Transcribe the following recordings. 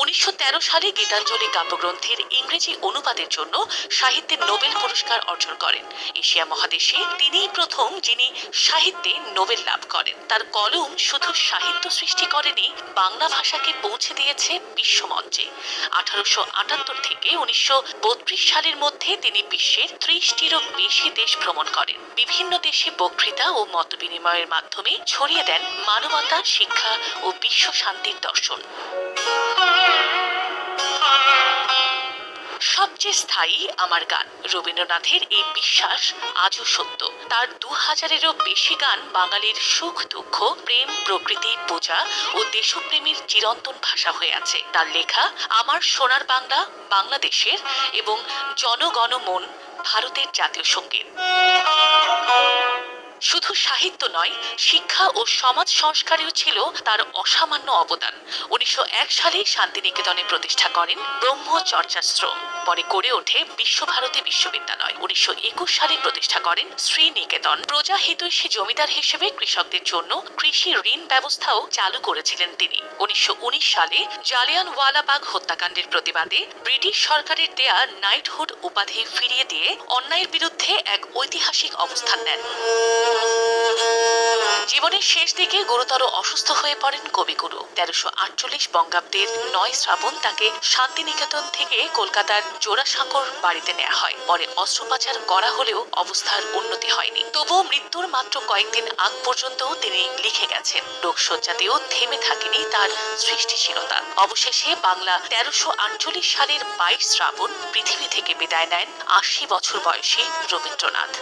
1913 সালে গীতাঞ্জলি কাব্যগ্রন্থের ইংরেজি অনুবাদের জন্য সাহিত্যে নোবেল পুরস্কার অর্জন করেন। এশিয়া মহাদেশে তিনিই প্রথম যিনি সাহিত্যে নোবেল লাভ করেন। তার কলম শুধু সাহিত্য সৃষ্টি করেনি, বাংলা ভাষাকে পৌঁছে দিয়েছে বিশ্বমঞ্চে। 1878 থেকে 1932 সালের মধ্যে তিনি বিশ্বের 30টিরও বেশি দেশ ভ্রমণ করেন। বিভিন্ন দেশে বক্তৃতা ও মতবিনিময়ের মাধ্যমে ছড়িয়ে দেন মানবতা, শিক্ষা ও বিশ্ব শান্তির দর্শন। সবচেয়ে স্থায়ী আমার গান, রবীন্দ্রনাথের এই বিশ্বাস আজও সত্য। তার 2000-এরও বেশি গান বাঙালির সুখ দুঃখ, প্রেম, প্রকৃতি, পূজা ও দেশপ্রেমের চিরন্তন ভাষা হয়ে আছে। তার লেখা আমার সোনার বাংলা বাংলাদেশের এবং জনগণ মন ভারতের জাতীয় সঙ্গীত। শুধু সাহিত্য নয়, শিক্ষা ও সমাজ সংস্কারেও ছিল তার অসামান্য অবদান। 1901 সালে শান্তিনিকেতনে প্রতিষ্ঠা করেন ব্রহ্মচর্যাশ্রম, পরে গড়ে ওঠে বিশ্বভারতী বিশ্ববিদ্যালয়। 1921 সালে প্রতিষ্ঠা করেন শ্রীনিকেতন। প্রজা হিতৈষী জমিদার হিসেবে কৃষকদের জন্য কৃষি ঋণ ব্যবস্থাও চালু করেছিলেন তিনি। 1919 সালে জালিয়ানওয়ালাবাগ হত্যাকাণ্ডের প্রতিবাদে ব্রিটিশ সরকারের দেয়া নাইটহুড উপাধি ফিরিয়ে দিয়ে অন্যায়ের বিরুদ্ধে এক ঐতিহাসিক অবস্থান নেন। জীবনের শেষ দিকে গুরুতর অসুস্থ হয়ে পড়েন কবিগুরু। 1348 বঙ্গাব্দের 9 শ্রাবণ তাকে শান্তিনিকেতন থেকে কলকাতার জোড়াসাঁকোর বাড়িতে নেওয়া হয়। পরে অস্ত্রোপচার করা হলেও অবস্থার উন্নতি হয়নি। তবুও মৃত্যুর মাত্র কয়েকদিন আগ পর্যন্ত তিনি লিখে গেছেন। রোগশয্যাতেও থেমে থাকেনি তার সৃষ্টিশীলতা। অবশেষে বাংলা 1348 সালের 22 শ্রাবণ পৃথিবী থেকে বিদায় নেন 80 বছর বয়সী রবীন্দ্রনাথ।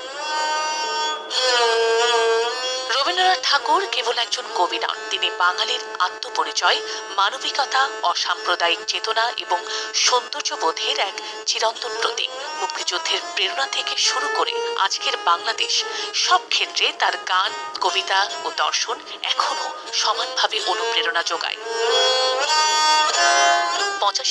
রবীন্দ্রনাথ ঠাকুর কেবল একজন কবি নন, তিনি বাঙালির আত্মপরিচয়, মানবিকতা, অসাম্প্রদায়িক চেতনা এবং সৌন্দর্যবোধের এক চিরন্তন প্রতীক। মুক্তিযুদ্ধের প্রেরণা থেকে শুরু করে আজকের বাংলাদেশ, সব ক্ষেত্রে তার গান, কবিতা ও দর্শন এখনো সমানভাবে অনুপ্রেরণা যোগায়। 85 বছর